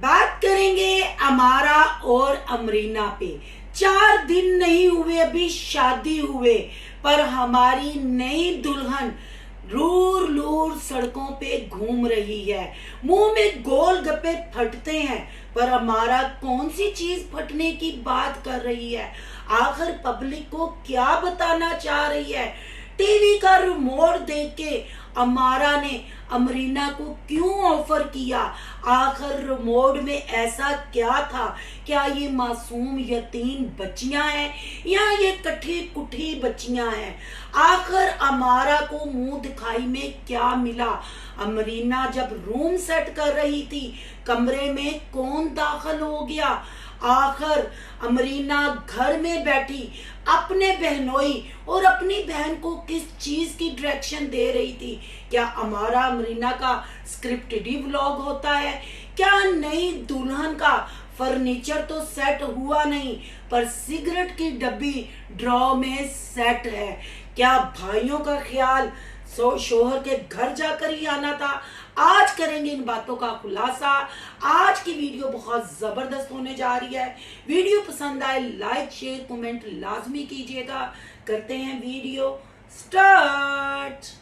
बात करेंगे अमारा और अमरीना पे। 4 दिन नहीं हुए अभी शादी हुए, पर हमारी नई दुल्हन लूर लूर सड़कों पे घूम रही है। मुंह में गोलगप्पे फटते हैं, पर हमारा कौन सी चीज फटने की बात कर रही है? आखिर पब्लिक को क्या बताना चाह रही है? टीवी का रिमोट देख के अमारा ने अमरीना को क्यों ऑफर किया? आखिर रिमोट में ऐसा क्या था? क्या ये मासूम यतीम बच्चियां हैं या ये कठी कुठी बच्चियां हैं? आखिर अमारा को मुंह दिखाई में क्या मिला? अमरीना जब रूम सेट कर रही थी, कमरे में कौन दाखिल हो गया? आखिर अमरीना घर में बैठी अपने बहनोई और अपनी बहन को किस चीज की डायरेक्शन दे रही थी? क्या अमारा अमरीना का स्क्रिप्टेड व्लॉग होता है? क्या नई दुल्हन का फर्नीचर तो सेट हुआ नहीं, पर सिगरेट की डब्बी ड्रॉ में सेट है? क्या भाइयों का ख्याल शोहर के घर जाकर ही आना था? आज करेंगे इन बातों का खुलासा। आज की वीडियो बहुत जबरदस्त होने जा रही है। वीडियो पसंद आए लाइक शेयर कमेंट लाजमी कीजिएगा। करते हैं वीडियो स्टार्ट।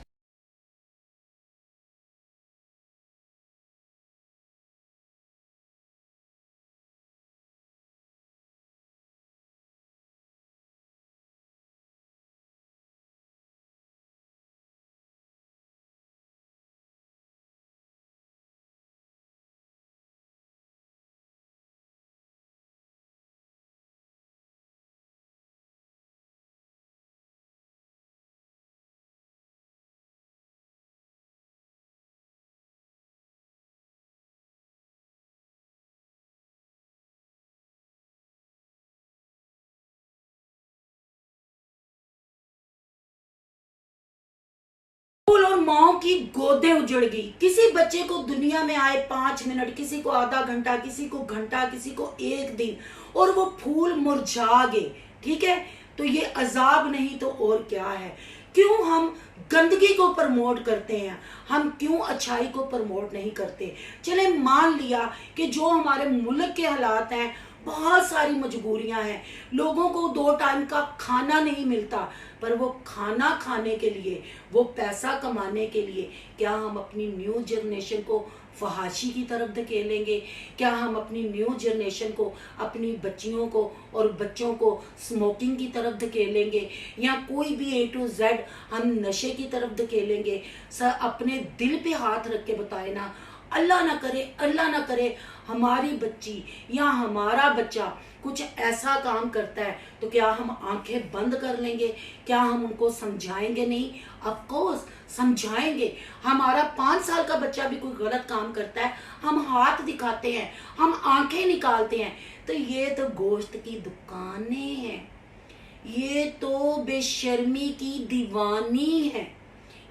और माओ की गोदें उजड़ गई। किसी बच्चे को दुनिया में आए 5 मिनट, किसी को आधा घंटा, किसी को घंटा, किसी को 1 दिन, और वो फूल मुरझा गए। ठीक है, तो ये अजाब नहीं तो और क्या है? क्यों हम गंदगी को प्रमोट करते हैं? हम क्यों अच्छाई को प्रमोट नहीं करते? चले मान लिया कि जो हमारे मुल्क के हालात हैं, बहुत सारी मजबूरियां हैं, लोगों को 2 टाइम का खाना नहीं मिलता, पर वो खाना खाने के लिए, वो पैसा कमाने के लिए क्या हम अपनी न्यू जनरेशन को फहाशी की तरफ धकेलेंगे? क्या हम अपनी न्यू जनरेशन को, अपनी बच्चियों को और बच्चों को स्मोकिंग की तरफ धकेलेंगे, या कोई भी A to Z हम नशे की तरफ धकेलेंगे? सर अपने दिल पे हाथ रख के बताए ना, अल्लाह ना करे, अल्लाह ना करे हमारी बच्ची या हमारा बच्चा कुछ ऐसा काम करता है तो क्या हम आंखें बंद कर लेंगे? क्या हम उनको समझाएंगे नहीं? ऑफ कोर्स समझाएंगे। हमारा 5 साल का बच्चा भी कोई गलत काम करता है, हम हाथ दिखाते हैं, हम आंखें निकालते हैं, तो ये तो गोश्त की दुकानें हैं, ये तो बेशर्मी की दीवानी है।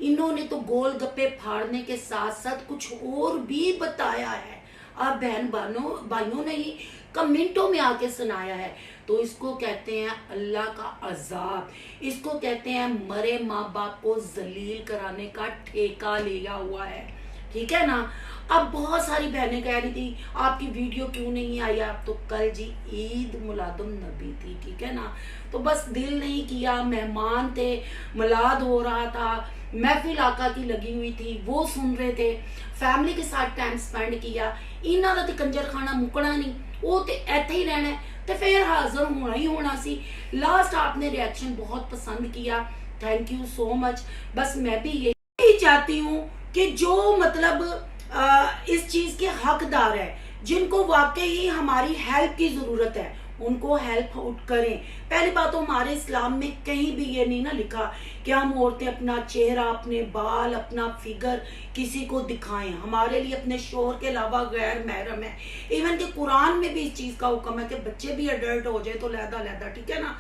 इन्होंने तो गोलगप्पे फाड़ने के साथ साथ कुछ और भी बताया है। अब बहन भाइयों ने ही कमेंटों में आके सुनाया है। तो इसको कहते हैं अल्लाह का अजाब, इसको कहते हैं मरे माँ बाप को जलील कराने का ठेका लिया हुआ है। ठीक है ना? अब बहुत सारी बहनें कह रही थी आपकी वीडियो क्यों नहीं आई? आप तो कल जी ईद मुलादुम नबी थी, ठीक है ना? तो बस दिल नहीं किया, मेहमान थे, मिलाद हो रहा था, महफिल आका की लगी हुई थी, वो सुन रहे थे, फैमिली के साथ टाइम स्पेंड किया। इन्हां दा ते कंजर खाना मुकना नहीं, वो ते इत्थे ही रहना है, तो फिर हाजिर होना ही होना सी। लास्ट आपने रिएक्शन बहुत पसंद किया, थैंक यू सो मच। बस मैं भी यही चाहती हूँ कि जो मतलब इस चीज के हकदार है, जिनको वाकई हमारी हेल्प की जरूरत है, उनको हेल्प आउट करें। पहली बात तो हमारे इस्लाम में कहीं भी ये नहीं ना लिखा कि हम औरतें अपना चेहरा, अपने बाल, अपना फिगर किसी को दिखाएं। हमारे लिए अपने शोहर के अलावा गैर महरम है। इवन कि कुरान में भी इस चीज का हुक्म है कि बच्चे भी अडल्ट हो जाए तो लहदा लहदा, ठीक है ना?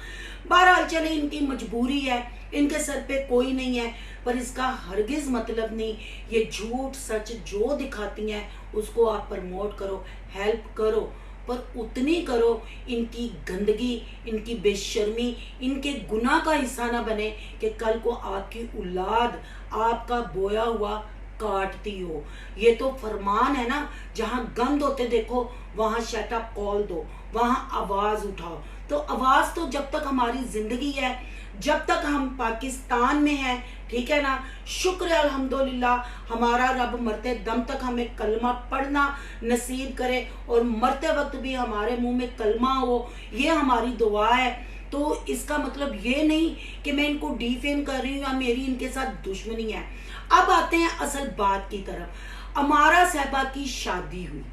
बहरहाल चले, इनकी मजबूरी है, इनके सर पे कोई नहीं है, पर इसका हरगिज मतलब नहीं ये झूठ सच जो दिखाती हैं उसको आप प्रमोट करो, हेल्प करो, पर उतनी करो इनकी गंदगी, इनकी बेशर्मी, इनके गुनाह का हिस्सा ना बने कि कल को आपकी औलाद आपका बोया हुआ काटती हो। ये तो फरमान है ना, जहां गंद होते देखो वहां शट अप कॉल दो, वहां आवाज उठाओ। तो आवाज तो जब तक हमारी जिंदगी है, जब तक हम पाकिस्तान में हैं, ठीक है ना, शुक्र है अल्हम्दुलिल्लाह, हमारा रब मरते दम तक हमें कलमा पढ़ना नसीब करे और मरते वक्त भी हमारे मुंह में कलमा हो, ये हमारी दुआ है। तो इसका मतलब ये नहीं कि मैं इनको डिफेम कर रही हूँ या मेरी इनके साथ दुश्मनी है। अब आते हैं असल बात की तरफ। अमारा साहबा की शादी हुई,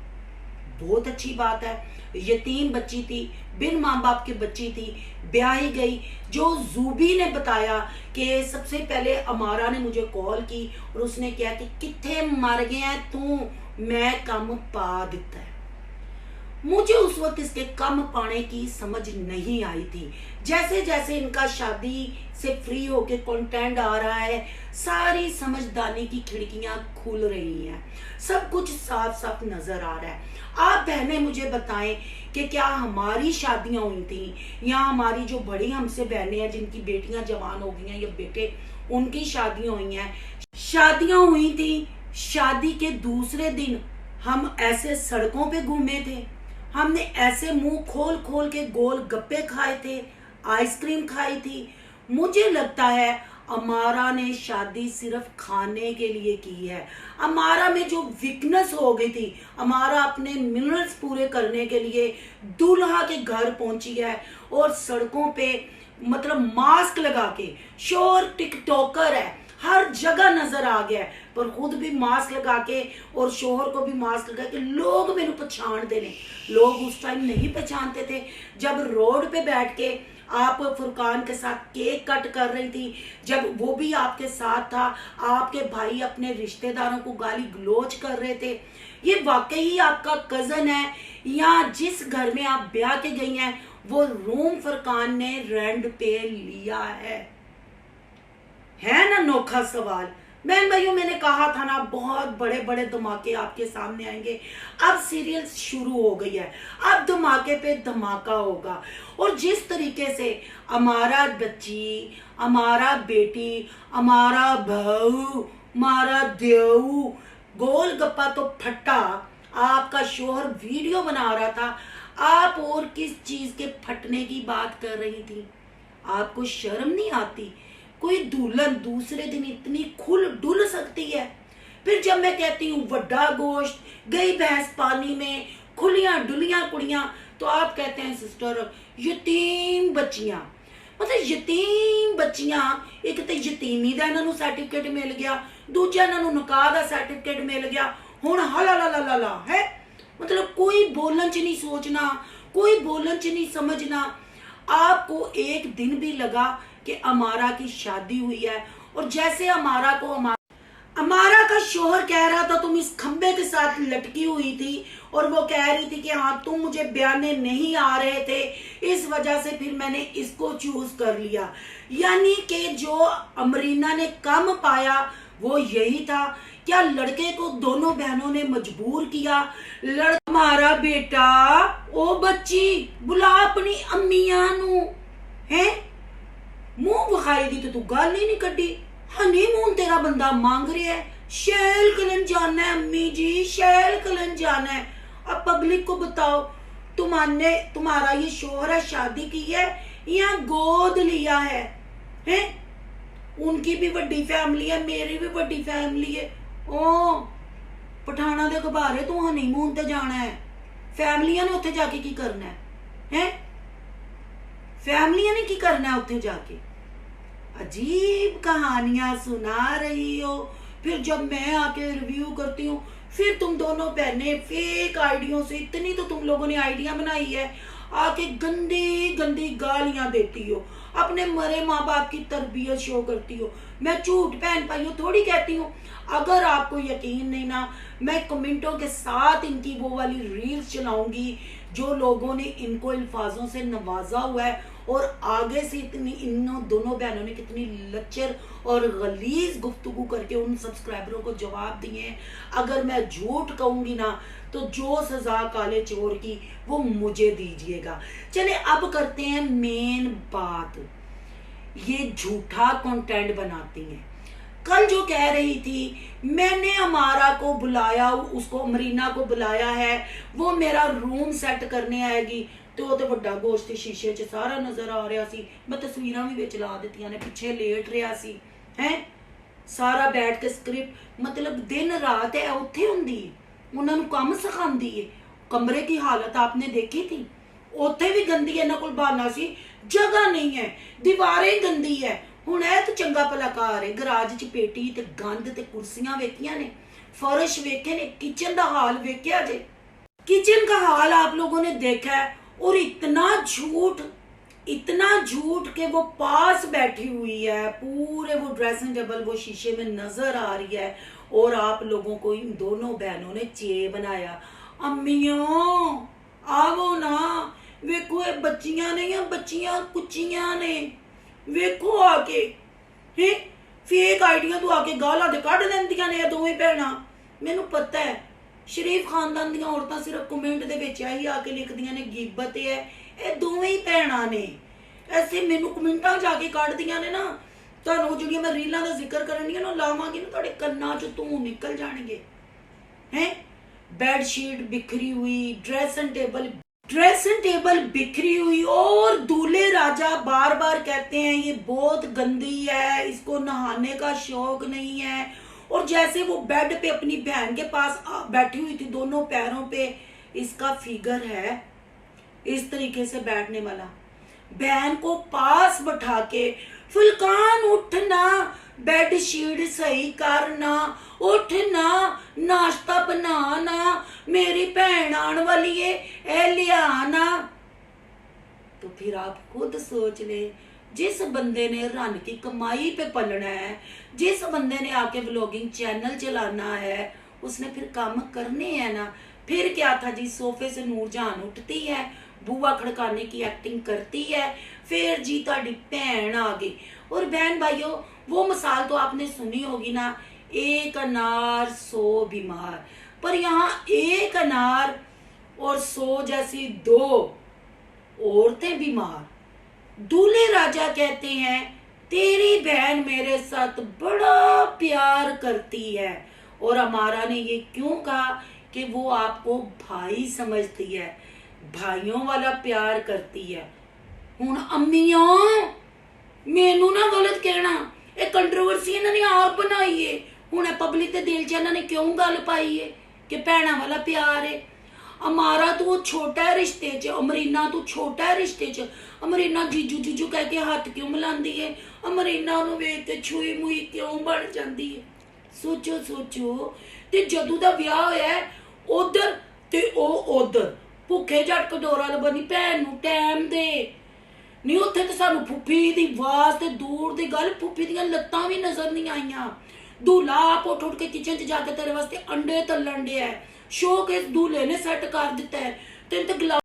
बहुत अच्छी बात है। यतीम बच्ची थी, बिन माँ बाप की बच्ची थी, ब्याही गई। जो जूबी ने बताया कि सबसे पहले अमारा ने मुझे कॉल की और उसने कहा कि किथे मर गया तू, मैं कम पा दिता है। मुझे उस वक्त इसके कम पाने की समझ नहीं आई थी। जैसे जैसे इनका शादी से फ्री होके कंटेंट आ रहा है, सारी समझदारी की खिड़कियां खुल रही हैं, सब कुछ साफ साफ नजर आ रहा है। आप बहनें मुझे बताएं कि क्या हमारी शादियां हुई थी या हमारी जो बड़ी हमसे बहनें हैं जिनकी बेटियां जवान हो गई हैं या बेटे, उनकी शादियां हुई हैं। शादियां हुई थी, शादी के दूसरे दिन हम ऐसे सड़कों पे घूमे थे, हमने ऐसे मुंह खोल खोल के गोल गप्पे खाए थे, आइसक्रीम खाई थी। मुझे लगता है अमारा ने शादी सिर्फ खाने के लिए की है। अमारा में जो वीकनेस हो गई थी, अमारा अपने मिनरल्स पूरे करने के लिए दूल्हा के घर पहुंची है और सड़कों पे मतलब मास्क लगा के, शोर टिकटॉकर है, हर जगह नजर आ गया है, पर खुद भी मास्क लगा के और शोहर को भी मास्क लगा के लोग मेनू पहचान दे। लोग उस टाइम नहीं पहचानते थे जब रोड पे बैठ के आप फुरकान के साथ केक कट कर रही थी, जब वो भी आपके साथ था, आपके भाई अपने रिश्तेदारों को गाली गलोच कर रहे थे। ये वाकई आपका कजन है या जिस घर में आप ब्याह के गई हैं वो रूम फुरकान ने रेंट पे लिया है ना? नोखा सवाल। बहन भाइयों, मैंने कहा था ना बहुत बड़े बड़े धमाके आपके सामने आएंगे। अब सीरियल शुरू हो गई है, अब धमाके पे धमाका होगा। और जिस तरीके से हमारा बच्ची, हमारा बेटी, हमारा भाऊ, हमारा देऊ, गोल गप्पा तो फटा, आपका शोहर वीडियो बना रहा था, आप और किस चीज के फटने की बात कर रही थी? आपको शर्म नहीं आती? कोई दुल्हन दूसरे दिन इतनी खुल डुल सकती है? फिर जब मैं कहती हूँ वड्डा गोश्त, गई भैंस पानी में, खुलियां डुलियां कुड़ियां, तो आप कहते हैं सिस्टर यतीम बच्चियां। मतलब यतीम बच्चियां, एक तो यतीमी का इन्हों सर्टिफिकेट मिल गया, दूजा इन्हों निकाह का सर्टिफिकेट मिल गया, हुण हला है। मतलब कोई बोलन च नहीं सोचना, कोई बोलन च नहीं समझना। आपको एक दिन भी लगा कि अमारा की शादी हुई है और जैसे अमारा को अमारा का शोहर कह रहा था तुम इस खंबे के साथ लटकी हुई थी और वो कह रही थी कि हाँ तुम मुझे ब्याने नहीं आ रहे थे, इस वजह से फिर मैंने इसको चूज कर लिया। यानी कि जो अमरीना ने कम पाया वो यही था। क्या लड़के को दोनों बहनों ने मजबूर किया? हमारा बेटा, ओ बच्ची बुला अपनी अम्मिया नू, है मुंह विखाई दी तो तू गल ही नहीं कड्डी। हनीमून तेरा बंदा मांग रहा है, शैल कलन जाना है अम्मी जी, शैल कलन जाना है। अब पब्लिक को बताओ, तुम्हारा ये शोहर है शादी की है या गोद लिया है? उनकी भी बड़ी फैमिली है, मेरी भी बड़ी फैमिली है। ओ पठाना दे घबारे तू हनीमून ते जाना है, फैमिलियां ने उत्थे जाके की करना है? फैमिलियां ने की करना है उत्थे जाके? अजीब कहानियां सुना रही हो। फिर जब मैं आके रिव्यू करती हूँ फिर तुम दोनों बहनें फेक आइडियों से, इतनी तो तुम लोगों ने आइडिया बनाई है, आके गंदी गंदी गालियां देती हो, अपने मरे माँ बाप की तरबियत शो करती हो। मैं झूठ बहन भाइयों थोड़ी कहती हूँ। अगर आपको यकीन नहीं ना, मैं कमेंटों के साथ इनकी वो वाली रील्स चलाऊंगी जो लोगों ने इनको अल्फाजों से नवाजा हुआ है और आगे से इतनी इन दोनों बहनों ने कितनी लच्चर और गलीज गुफ्तगू करके उन सब्सक्राइबरों को जवाब दिए हैं। अगर मैं झूठ कहूंगी ना तो जो सजा काले चोर की वो मुझे दीजिएगा। चले अब करते हैं मेन बात। ये झूठा कंटेंट बनाती हैं। कल जो कह रही थी मैंने अमारा को बुलाया, उसको अमरीना को बुलाया है, वो मेरा रूम सैट करने आएगी। तो वो तो ਵੱਡਾ ਗੋਸ਼ਤ शीशे 'ਚ ਸਾਰਾ ਨਜ਼ਰ ਆ ਰਿਹਾ ਸੀ। ਮੈਂ ਤਸਵੀਰਾਂ ਵੀ ਵਿੱਚ ਲਾ ਦਿੱਤੀਆਂ ਨੇ, ਪਿੱਛੇ ਲੇਟ ਰਿਹਾ ਸੀ ਹੈ ਸਾਰਾ ਬੈਠ ਕੇ ਸਕ੍ਰਿਪਟ, ਮਤਲਬ ਦਿਨ ਰਾਤ ਹੈ ਉੱਥੇ ਹੁੰਦੀ ਹੈ, ਉਹਨਾਂ ਨੂੰ ਕੰਮ ਸਿਖਾਉਂਦੀ ਹੈ। ਕਮਰੇ ਦੀ ਹਾਲਤ ਆਪਨੇ ਦੇਖੀ थी, ਉੱਥੇ ਵੀ ਗੰਦੀ ਇਹਨਾਂ ਕੋਲ ਬਹਾਨਾ ਸੀ, ਜਗ੍ਹਾ ਨਹੀਂ ਹੈ, ਦੀਵਾਰਾਂ ਹੀ ਗੰਦੀ ਹੈ। ਹੁਣ ਇਹ ਤਾਂ ਚੰਗਾ ਭਲਾ ਘਰ ਹੈ, ਗਰਾਜ 'ਚ ਪੇਟੀ ਤੇ ਗੰਦ ਤੇ ਕੁਰਸੀਆਂ ਵੇਖੀਆਂ ਨੇ, फर्श वेखे ने, किचन का हाल वेख्या जे, किचन का हाल आप लोगों ने देखा है। और इतना झूठ कि वो पास बैठी हुई है, पूरे वो ड्रेसिंग टेबल वो शीशे में नजर आ रही है, और आप लोगों को इन दोनों बहनों ने चे बनाया। अम्मियों आवो ना, वेखो ये बच्चियां ने या बच्चियां कुचियां ने, वेखो आके है फेक आइडिया तो आके गाला दे कढ़ देंदियां ने दोवें भैणां। मैनू पता है शरीफ खानदान दी औरतां सिर्फ कमेंट दे विच ही आके लिखदियां ने गिबत है, ये दोवें ही भैणां ने। ऐसे मैनू कमेंटां जाके कढ़दियां ने ना, तुहानूं जिहड़ियां मैं रीलां दा जिक्र करनी ना लावांगी ना, तुहाडे कन्नां चों धूं निकल जाणगे हैं। बेडशीट बिखरी हुई, ड्रेसिंग टेबल बिखरी हुई, और दूल्हे राजा बार बार कहते हैं ये बहुत गंदी है, इसको नहाने का शौक नहीं है। और जैसे वो बेड पे अपनी बहन के पास बैठी हुई थी, दोनों पैरों पे इसका फिगर है इस तरीके से बैठने वाला, बहन को पास बैठा के फुलकान उठना, बेड शीट सही करना, उठना, नाश्ता बनाना, मेरी भैन आने वाली है ए लियाना। तो फिर आप खुद सोच ले, जिस बंदे ने रन की कमाई पे पलना है, जिस बंदे ने आके व्लॉगिंग चैनल चलाना है, उसने फिर काम करने हैं ना। फिर क्या था जी, सोफे से नूरजहान उठती है, बुआ खड़काने की एक्टिंग करती है, फिर जी ताड़ी भैन आ गई। और बहन भाइयों वो मिसाल तो आपने सुनी होगी ना, एक अनार 100 बीमार, पर यहाँ एक अनार और 100 जैसी 2 औरतें बीमार। दूल्हे राजा कहते हैं तेरी बहन मेरे साथ बड़ा प्यार करती है, और अमारा ने ये क्यों कहा कि वो आपको भाई समझती है, भाइयों वाला प्यार करती है। हुण अम्मियों मैनू ना गलत कहना, ये कंट्रोवर्सी इन्होंने आप बनाई है, हुण पब्लिक के दिल च इन्होंने क्यों गल पाई है कि भैणा वाला प्यार है। अमारा तो छोटा है रिश्ते च, अमरीना तो छोटा है रिश्ते च। अमरीना जीजू जीजू कह के हाथ क्यों मिलांदी है, अमरीना नूं वेख के छुई मुई क्यों बन जाती है। सोचो सोचो, ते जदों दा विआह होया है उधर ते ओ उधर, भुखे झट कटोरा लबनी भैन नूं टाइम दे नहीं। उत्थे ते सानू फुफी दी आवाज ते दूर दी गल, फुफी दियां लत्तां भी नजर नहीं आईयां। दूल्हा आप उठ उठ के किचन च जाके तेरे वास्ते अंडे तलन डिया है, शौक इस दूल्हे ने सैट कर दिता है। तेन ते